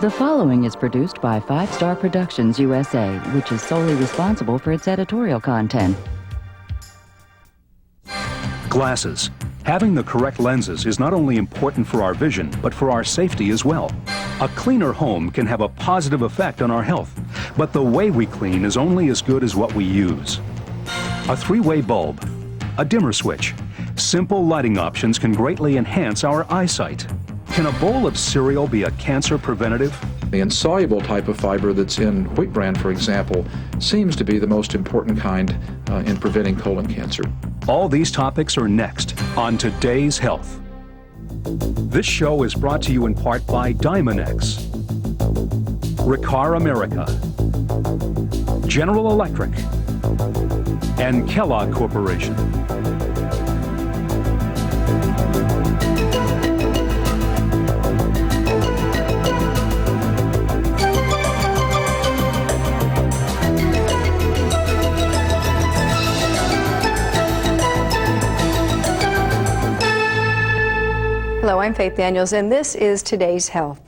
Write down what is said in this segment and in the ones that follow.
The following is produced by 5 Star Productions USA, which is solely responsible for its editorial content. Glasses. Having the correct lenses is not only important for our vision, but for our safety as well. A cleaner home can have a positive effect on our health, but the way we clean is only as good as what we use. A 3-way bulb, a dimmer switch. Simple lighting options can greatly enhance our eyesight. Can a bowl of cereal be a cancer preventative? The insoluble type of fiber that's in wheat bran, for example, seems to be the most important kind in preventing colon cancer. All these topics are next on Today's Health. This show is brought to you in part by Diamond-X, Riccar America, General Electric, and Kellogg Corporation. Hello, I'm Faith Daniels, and this is Today's Health.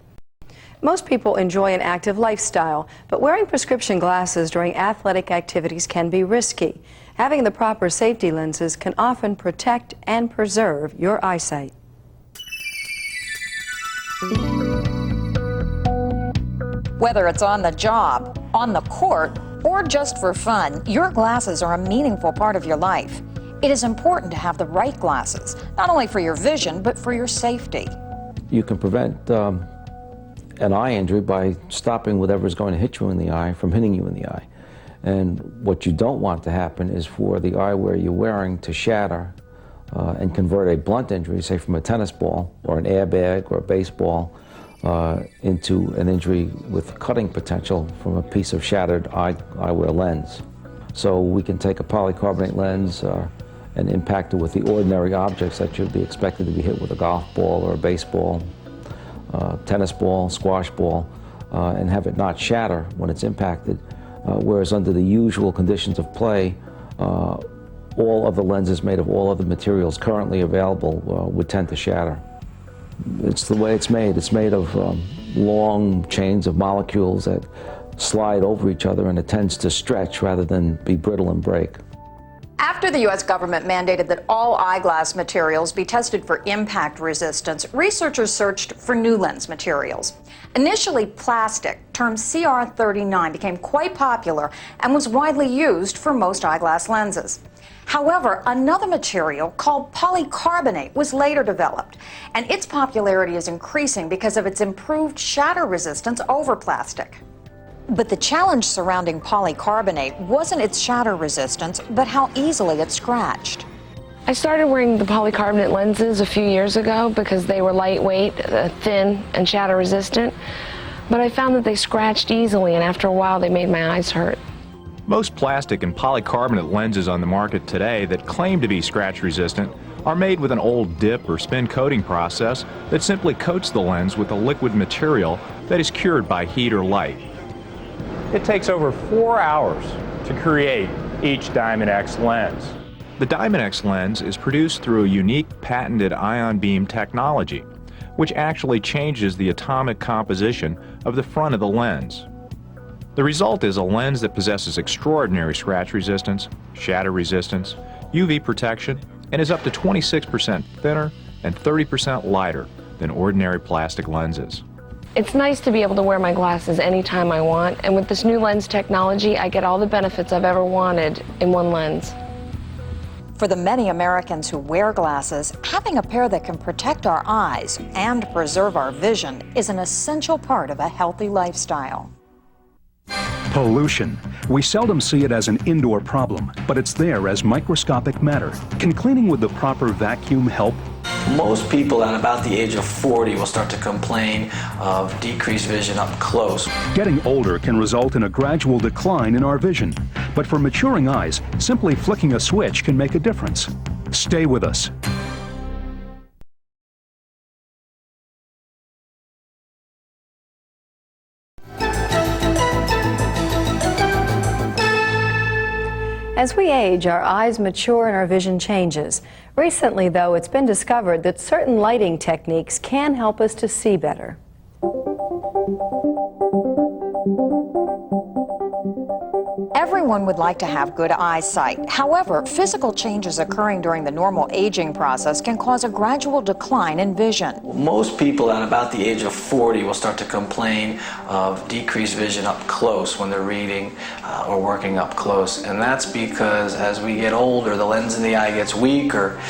Most people enjoy an active lifestyle, but wearing prescription glasses during athletic activities can be risky. Having the proper safety lenses can often protect and preserve your eyesight. Whether it's on the job, on the court, or just for fun, your glasses are a meaningful part of your life. It is important to have the right glasses, not only for your vision, but for your safety. You can prevent an eye injury by stopping whatever is going to hit you in the eye from hitting you in the eye. And what you don't want to happen is for the eyewear you're wearing to shatter and convert a blunt injury, say from a tennis ball or an airbag or a baseball, into an injury with cutting potential from a piece of shattered eyewear lens. So we can take a polycarbonate lens and impact it with the ordinary objects that you'd be expected to be hit with a golf ball or a baseball, tennis ball, squash ball, and have it not shatter when it's impacted. Whereas under the usual conditions of play, all of the lenses made of all of the materials currently available would tend to shatter. It's the way it's made. It's made of long chains of molecules that slide over each other, and it tends to stretch rather than be brittle and break. After the U.S. government mandated that all eyeglass materials be tested for impact resistance, researchers searched for new lens materials. Initially, plastic, termed CR39, became quite popular and was widely used for most eyeglass lenses. However, another material called polycarbonate was later developed, and its popularity is increasing because of its improved shatter resistance over plastic. But the challenge surrounding polycarbonate wasn't its shatter resistance, but how easily it scratched. I started wearing the polycarbonate lenses a few years ago because they were lightweight, thin, and shatter resistant. But I found that they scratched easily, and after a while they made my eyes hurt. Most plastic and polycarbonate lenses on the market today that claim to be scratch resistant are made with an old dip or spin coating process that simply coats the lens with a liquid material that is cured by heat or light. It takes over 4 hours to create each Diamond-X lens. The Diamond-X lens is produced through a unique patented ion beam technology, which actually changes the atomic composition of the front of the lens. The result is a lens that possesses extraordinary scratch resistance, shatter resistance, UV protection, and is up to 26% thinner and 30% lighter than ordinary plastic lenses. It's nice to be able to wear my glasses anytime I want, and with this new lens technology, I get all the benefits I've ever wanted in one lens. For the many Americans who wear glasses, having a pair that can protect our eyes and preserve our vision is an essential part of a healthy lifestyle. Pollution. We seldom see it as an indoor problem, but it's there as microscopic matter. Can cleaning with the proper vacuum help? Most people at about the age of 40 will start to complain of decreased vision up close. Getting older can result in a gradual decline in our vision. But for maturing eyes, simply flicking a switch can make a difference. Stay with us. As we age, our eyes mature and our vision changes. Recently, though, it's been discovered that certain lighting techniques can help us to see better. Everyone would like to have good eyesight. However, physical changes occurring during the normal aging process can cause a gradual decline in vision. Most people at about the age of 40 will start to complain of decreased vision up close when they're reading or working up close. And that's because as we get older, the lens in the eye gets weaker,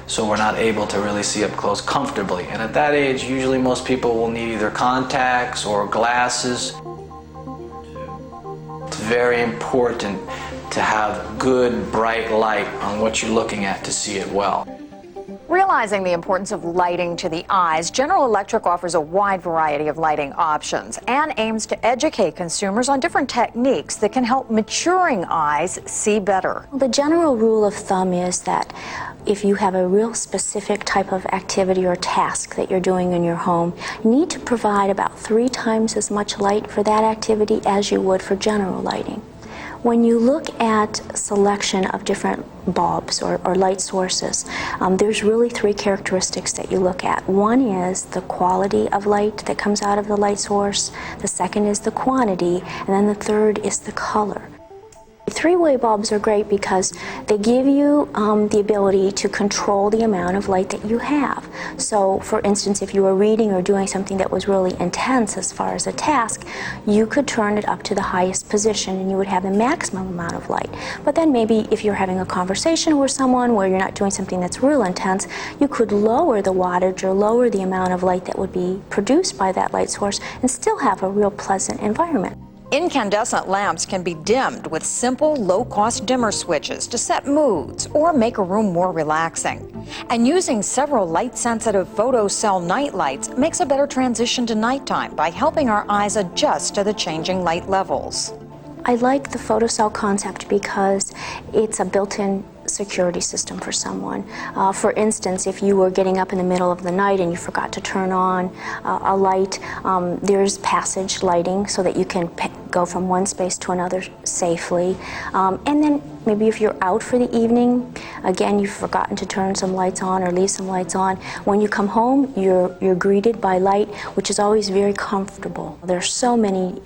so we're not able to really see up close comfortably. And at that age, usually most people will need either contacts or glasses. It's very important to have good, bright light on what you're looking at to see it well. Realizing the importance of lighting to the eyes, General Electric offers a wide variety of lighting options and aims to educate consumers on different techniques that can help maturing eyes see better. The general rule of thumb is that if you have a real specific type of activity or task that you're doing in your home, you need to provide about 3 times as much light for that activity as you would for general lighting. When you look at selection of different bulbs or light sources, there's really 3 characteristics that you look at. One is the quality of light that comes out of the light source, the second is the quantity, and then the third is the color. 3-way bulbs are great because they give you the ability to control the amount of light that you have. So, for instance, if you were reading or doing something that was really intense as far as a task, you could turn it up to the highest position and you would have the maximum amount of light. But then maybe if you're having a conversation with someone where you're not doing something that's real intense, you could lower the wattage or lower the amount of light that would be produced by that light source and still have a real pleasant environment. Incandescent lamps can be dimmed with simple, low-cost dimmer switches to set moods or make a room more relaxing. And using several light-sensitive photocell night lights makes a better transition to nighttime by helping our eyes adjust to the changing light levels. I like the photocell concept because it's a built-in security system for someone. For instance, if you were getting up in the middle of the night and you forgot to turn on a light, there's passage lighting so that you can go from one space to another safely. And then maybe if you're out for the evening, again, you've forgotten to turn some lights on or leave some lights on. When you come home, you're greeted by light, which is always very comfortable. There's so many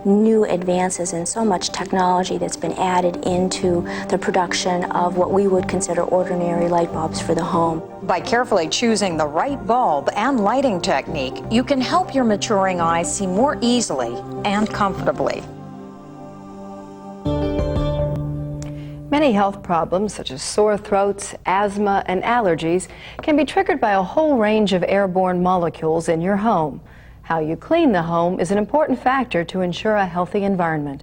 new advances and so much technology that's been added into the production of what we would consider ordinary light bulbs for the home. By carefully choosing the right bulb and lighting technique, you can help your maturing eyes see more easily and comfortably. Many health problems, such as sore throats, asthma, and allergies, can be triggered by a whole range of airborne molecules in your home. How you clean the home is an important factor to ensure a healthy environment.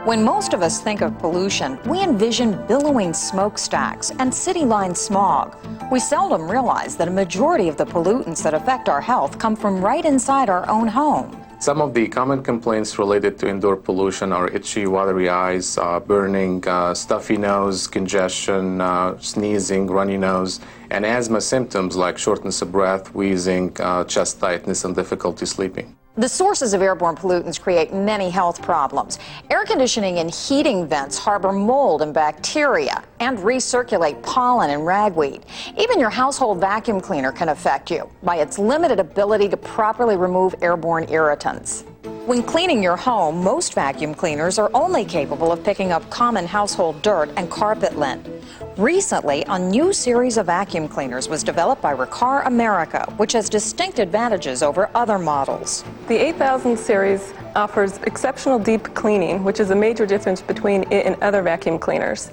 When most of us think of pollution, we envision billowing smokestacks and city-line smog. We seldom realize that a majority of the pollutants that affect our health come from right inside our own home. Some of the common complaints related to indoor pollution are itchy, watery eyes, burning, stuffy nose, congestion, sneezing, runny nose, and asthma symptoms like shortness of breath, wheezing, chest tightness, and difficulty sleeping. The sources of airborne pollutants create many health problems. Air conditioning and heating vents harbor mold and bacteria and recirculate pollen and ragweed. Even your household vacuum cleaner can affect you by its limited ability to properly remove airborne irritants. When cleaning your home, most vacuum cleaners are only capable of picking up common household dirt and carpet lint. Recently, a new series of vacuum cleaners was developed by Recar America, which has distinct advantages over other models. The 8000 series offers exceptional deep cleaning, which is a major difference between it and other vacuum cleaners.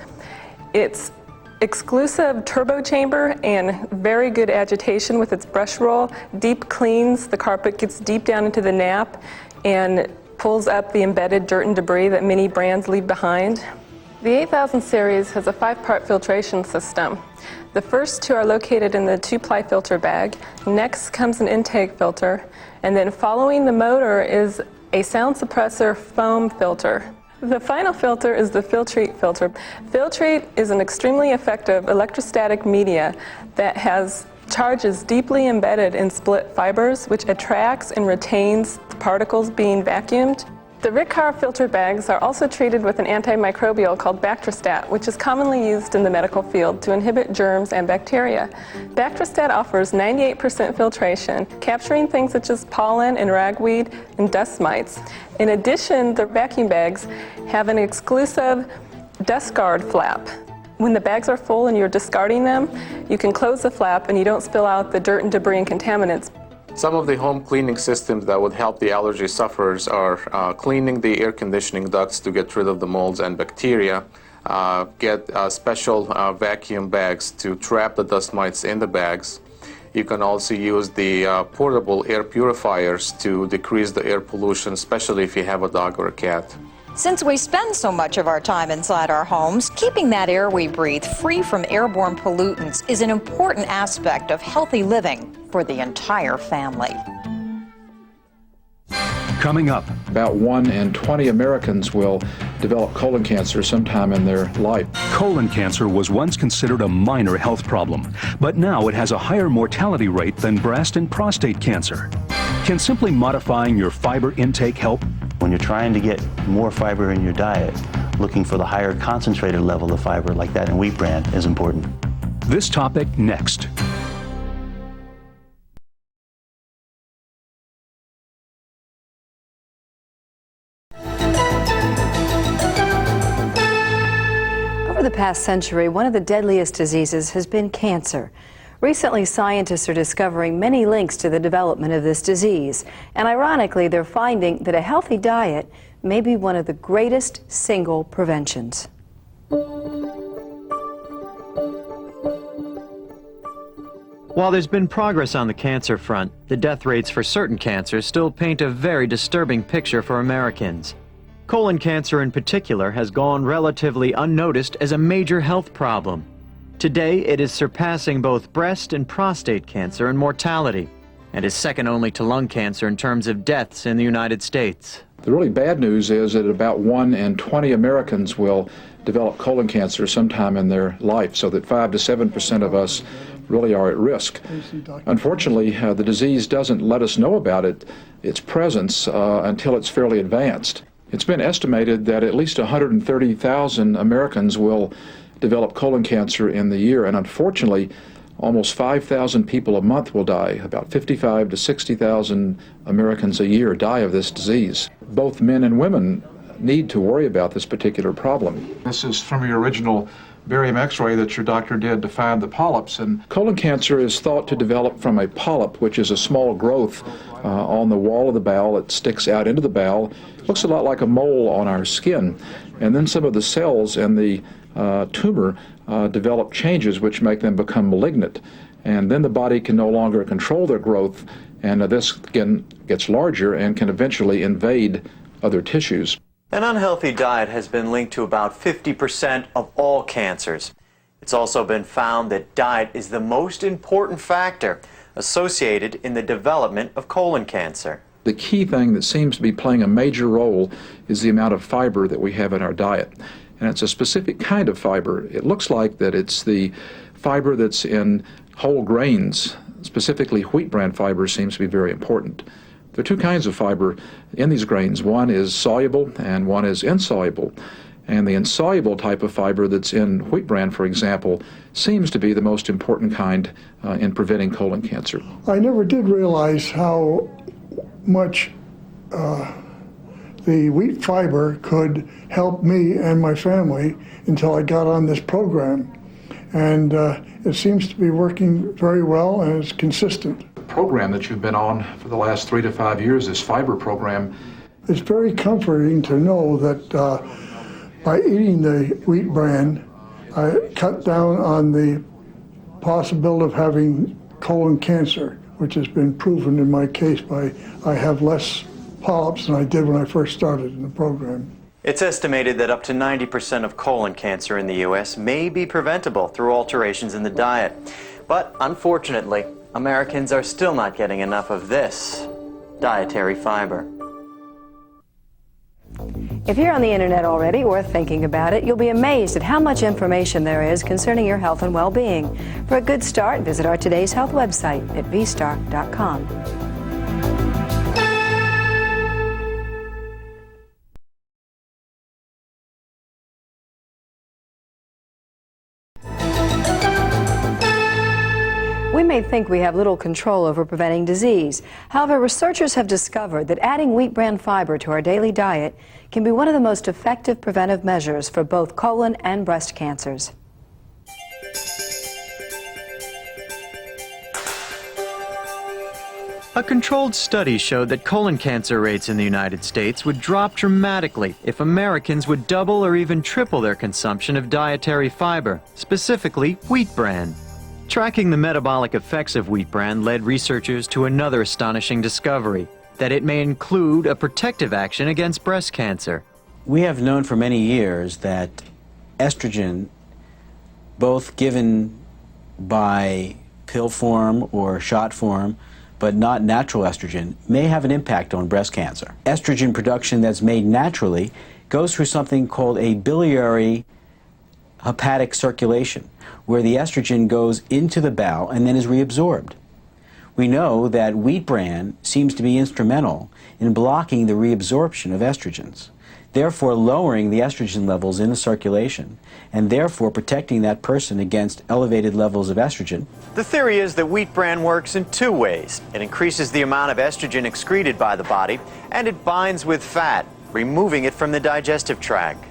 It's exclusive turbo chamber and very good agitation with its brush roll. Deep cleans, the carpet gets deep down into the nap and pulls up the embedded dirt and debris that many brands leave behind. The 8000 series has a 5-part filtration system. The first 2 are located in the 2-ply filter bag. Next comes an intake filter, and then following the motor is a sound suppressor foam filter. The final filter is the Filtrete filter. Filtrete is an extremely effective electrostatic media that has charges deeply embedded in split fibers, which attracts and retains the particles being vacuumed. The Riccar filter bags are also treated with an antimicrobial called Bactristat, which is commonly used in the medical field to inhibit germs and bacteria. Bactristat offers 98% filtration, capturing things such as pollen and ragweed and dust mites. In addition, the vacuum bags have an exclusive dust guard flap. When the bags are full and you're discarding them, you can close the flap and you don't spill out the dirt and debris and contaminants. Some of the home cleaning systems that would help the allergy sufferers are cleaning the air conditioning ducts to get rid of the molds and bacteria, get special vacuum bags to trap the dust mites in the bags. You can also use the portable air purifiers to decrease the air pollution, especially if you have a dog or a cat. Since we spend so much of our time inside our homes, keeping that air we breathe free from airborne pollutants is an important aspect of healthy living for the entire family. Coming up, About 1 in 20 Americans will develop colon cancer sometime in their life. colon cancer was once considered a minor health problem, but now it has a higher mortality rate than breast and prostate cancer. Can simply modifying your fiber intake help? When you're trying to get more fiber in your diet, looking for the higher concentrated level of fiber like that in wheat bran is important. This topic next. Over the past century, one of the deadliest diseases has been cancer. Recently, scientists are discovering many links to the development of this disease. And ironically, they're finding that a healthy diet may be one of the greatest single preventions. While there's been progress on the cancer front, the death rates for certain cancers still paint a very disturbing picture for Americans. Colon cancer in particular has gone relatively unnoticed as a major health problem. Today, it is surpassing both breast and prostate cancer in mortality, and is second only to lung cancer in terms of deaths in the United States. The really bad news is that about 1 in 20 Americans will develop colon cancer sometime in their life, so that 5 to 7% of us really are at risk. Unfortunately, the disease doesn't let us know about its presence until it's fairly advanced. It's been estimated that at least 130,000 Americans will develop colon cancer in the year, and unfortunately, almost 5,000 people a month will die. About 55 to 60,000 Americans a year die of this disease. Both men and women need to worry about this particular problem. This is from your original barium x-ray that your doctor did to find the polyps. And colon cancer is thought to develop from a polyp, which is a small growth on the wall of the bowel. It sticks out into the bowel. It looks a lot like a mole on our skin. And then some of the cells in the tumor develop changes which make them become malignant. And then the body can no longer control their growth, and this again gets larger and can eventually invade other tissues. An unhealthy diet has been linked to about 50% of all cancers. It's also been found that diet is the most important factor associated in the development of colon cancer. The key thing that seems to be playing a major role is the amount of fiber that we have in our diet. And it's a specific kind of fiber. It looks like that it's the fiber that's in whole grains. Specifically, wheat bran fiber seems to be very important. There are two kinds of fiber in these grains. One is soluble and one is insoluble. And the insoluble type of fiber that's in wheat bran, for example, seems to be the most important kind in preventing colon cancer. I never did realize how much the wheat fiber could help me and my family until I got on this program. And it seems to be working very well and it's consistent. The program that you've been on for the last 3 to 5 years, this fiber program, it's very comforting to know that by eating the wheat bran, I cut down on the possibility of having colon cancer, which has been proven in my case by I have less polyps than I did when I first started in the program. It's estimated that up to 90% of colon cancer in the U.S. may be preventable through alterations in the diet. But unfortunately, Americans are still not getting enough of this dietary fiber. If you're on the internet already or thinking about it, you'll be amazed at how much information there is concerning your health and well-being. For a good start, visit our Today's Health website at vstar.com. we may think we have little control over preventing disease. However, researchers have discovered that adding wheat bran fiber to our daily diet can be one of the most effective preventive measures for both colon and breast cancers. A controlled study showed that colon cancer rates in the United States would drop dramatically if Americans would double or even triple their consumption of dietary fiber, specifically wheat bran. Tracking the metabolic effects of wheat bran led researchers to another astonishing discovery, that it may include a protective action against breast cancer. We have known for many years that estrogen, both given by pill form or shot form, but not natural estrogen, may have an impact on breast cancer. Estrogen production that's made naturally goes through something called a biliary hepatic circulation, where the estrogen goes into the bowel and then is reabsorbed. We know that wheat bran seems to be instrumental in blocking the reabsorption of estrogens, therefore lowering the estrogen levels in the circulation, and therefore protecting that person against elevated levels of estrogen. The theory is that wheat bran works in two ways. It increases the amount of estrogen excreted by the body, and it binds with fat, removing it from the digestive tract.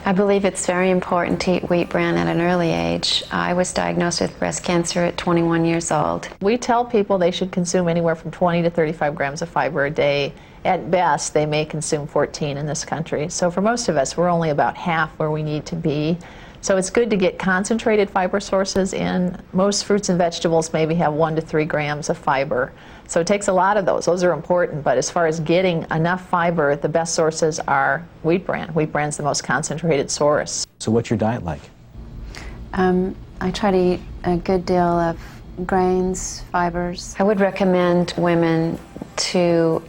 I believe it's very important to eat wheat bran at an early age. I was diagnosed with breast cancer at 21 years old. We tell people they should consume anywhere from 20 to 35 grams of fiber a day. At best, they may consume 14 in this country. So for most of us, we're only about half where we need to be. So it's good to get concentrated fiber sources in. Most fruits and vegetables maybe have 1 to 3 grams of fiber. So it takes a lot of those. Those are important, but as far as getting enough fiber, the best sources are wheat bran. Wheat bran's the most concentrated source. So what's your diet like? I try to eat a good deal of grains, fibers. I would recommend women to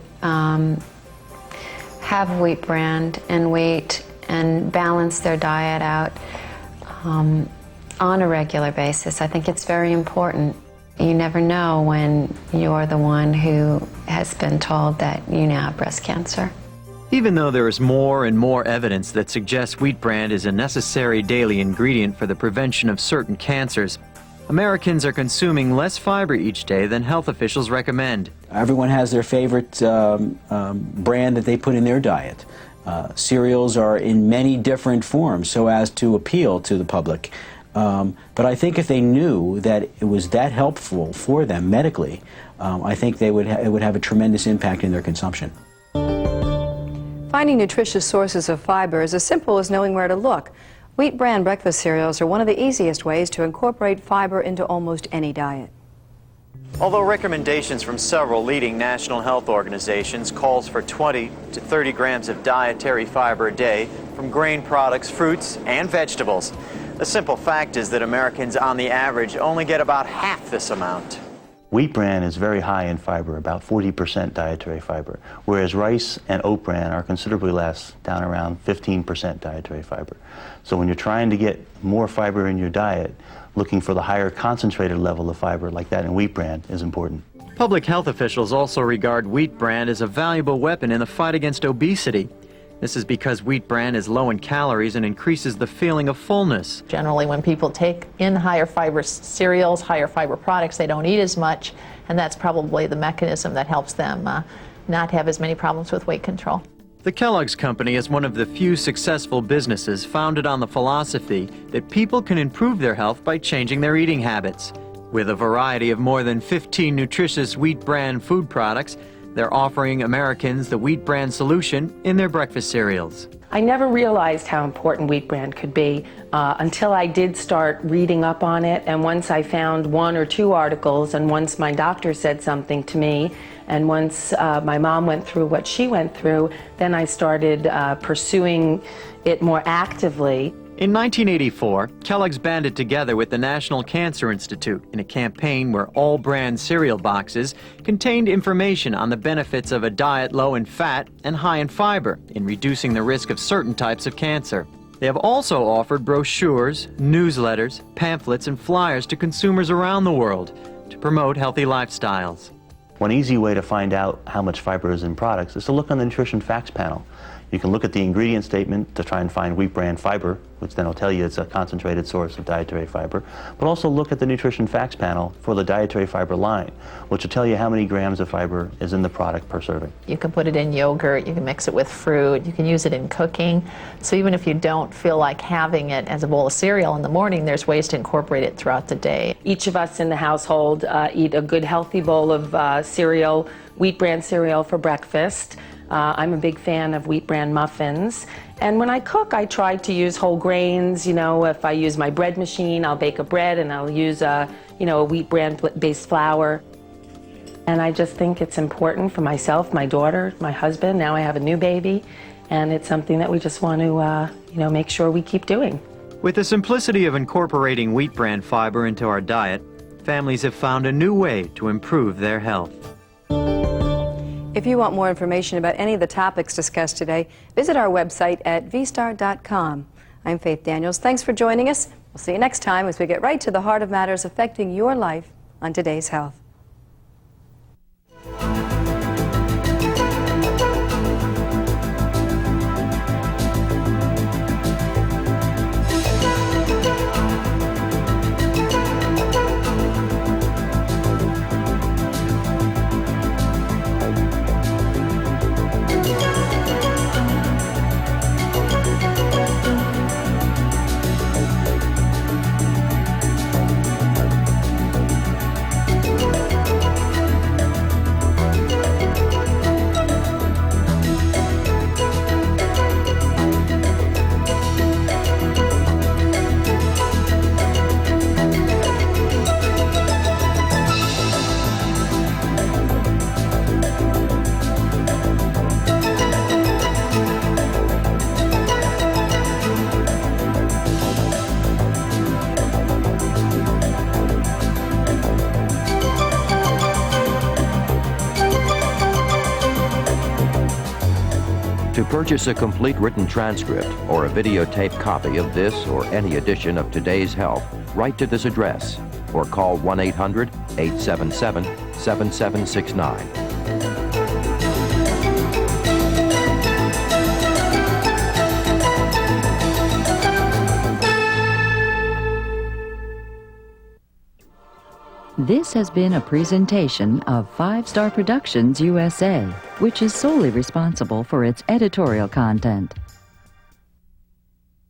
have wheat bran and wheat and balance their diet out on a regular basis. I think it's very important. You never know when you're the one who has been told that you now have breast cancer. Even though there is more and more evidence that suggests wheat bran is a necessary daily ingredient for the prevention of certain cancers, Americans are consuming less fiber each day than health officials recommend. Everyone has their favorite brand that they put in their diet. Cereals are in many different forms so as to appeal to the public. But I think if they knew that it was that helpful for them medically, I think it would have a tremendous impact in their consumption. Finding nutritious sources of fiber is as simple as knowing where to look. Wheat bran breakfast cereals are one of the easiest ways to incorporate fiber into almost any diet. Although recommendations from several leading national health organizations calls for 20 to 30 grams of dietary fiber a day from grain products, fruits, and vegetables, the simple fact is that Americans on the average only get about half this amount. Wheat bran is very high in fiber, about 40% dietary fiber, whereas rice and oat bran are considerably less, down around 15% dietary fiber. So when you're trying to get more fiber in your diet, looking for the higher concentrated level of fiber like that in wheat bran is important. Public health officials also regard wheat bran as a valuable weapon in the fight against obesity. This is because wheat bran is low in calories and increases the feeling of fullness. Generally, when people take in higher fiber cereals, higher fiber products, they don't eat as much, and that's probably the mechanism that helps them not have as many problems with weight control. The Kellogg's Company is one of the few successful businesses founded on the philosophy that people can improve their health by changing their eating habits. With a variety of more than 15 nutritious wheat bran food products, they're offering Americans the wheat bran solution in their breakfast cereals. I never realized how important wheat bran could be until I did start reading up on it, and once I found 1 or 2 articles, and once my doctor said something to me, and once my mom went through what she went through, then I started pursuing it more actively. In 1984, Kellogg's banded together with the National Cancer Institute in a campaign where all brand cereal boxes contained information on the benefits of a diet low in fat and high in fiber in reducing the risk of certain types of cancer. They have also offered brochures, newsletters, pamphlets, and flyers to consumers around the world to promote healthy lifestyles. One easy way to find out how much fiber is in products is to look on the nutrition facts panel. You can look at the ingredient statement to try and find wheat bran fiber, which then will tell you it's a concentrated source of dietary fiber, but also look at the nutrition facts panel for the dietary fiber line, which will tell you how many grams of fiber is in the product per serving. You can put it in yogurt, you can mix it with fruit, you can use it in cooking. So even if you don't feel like having it as a bowl of cereal in the morning, there's ways to incorporate it throughout the day. Each of us in the household eat a good healthy bowl of cereal, wheat bran cereal for breakfast. I'm a big fan of wheat bran muffins. And when I cook, I try to use whole grains. You know, if I use my bread machine, I'll bake a bread and I'll use a wheat bran based flour. And I just think it's important for myself, my daughter, my husband. Now I have a new baby, and it's something that we just want to, make sure we keep doing. With the simplicity of incorporating wheat bran fiber into our diet, families have found a new way to improve their health. If you want more information about any of the topics discussed today, visit our website at vstar.com. I'm Faith Daniels. Thanks for joining us. We'll see you next time as we get right to the heart of matters affecting your life on Today's Health. To purchase a complete written transcript or a videotaped copy of this or any edition of Today's Health, write to this address or call 1-800-877-7769. This has been a presentation of 5 Star Productions USA, which is solely responsible for its editorial content.